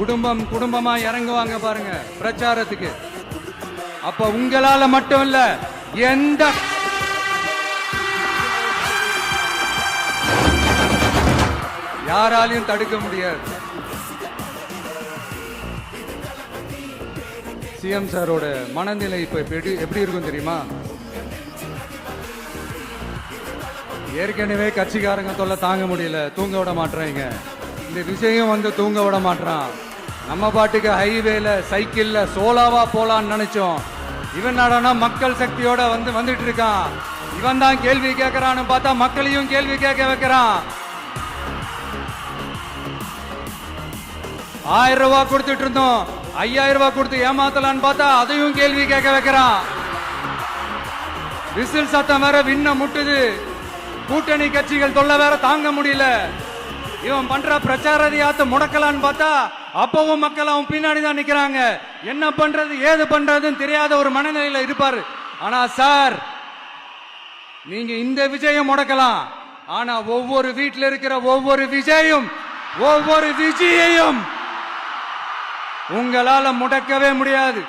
குடும்பம் குடும்பமா இறங்குவாங்க பாருங்க பிரச்சாரத்துக்கு. அப்ப உங்களால மட்டும் இல்ல, எந்த யாராலையும் தடுக்க முடியாது. சிஎம் சாரோட மனநிலை இப்ப எப்படி இருக்கும் தெரியுமா? ஏற்கனவே கட்சிக்காரங்க தொல்லை தாங்க முடியல, தூங்க விட மாட்டாங்க. இந்த விஷயம் வந்து தூங்க விட மாட்டான். நம்ம பாட்டுக்கு ஹைவேல சைக்கிள்ல சோலாவா போலான்னு நினைச்சோம். இவன் நாடானா மக்கள் சக்தியோட வந்துட்டு இருக்கான். இவன் தான் கேள்வி கேட்கறான்னு பார்த்தா மக்களையும் கேள்வி கேட்க வைக்கிறான். 1000 ரூபாய் கொடுத்துட்டு இருந்தோம், 5000 ரூபாய் கொடுத்து ஏமாத்தலான்னு பார்த்தா அதையும் கேள்வி கேட்க வைக்கிறான். விசில் சத்தம் வேற விண்ண முட்டுது. கூட்டணி கட்சிகள் தொல்லை வேற தாங்க முடியல. இவன் பண்ற பிரச்சாரத்தை முடக்கலான்னு பார்த்தா அப்பவும் மக்கள் அவன் பின்னாடி தான் நிக்கிறாங்க. என்ன பண்றது ஏது பண்றதுன்னு தெரியாத ஒரு மனநிலையில இருப்பாரு. ஆனா சார், நீங்க இந்த விஜயம் முடக்கலாம். ஆனா ஒவ்வொரு வீட்டில் இருக்கிற ஒவ்வொரு விஜயையும் உங்களால முடக்கவே முடியாது.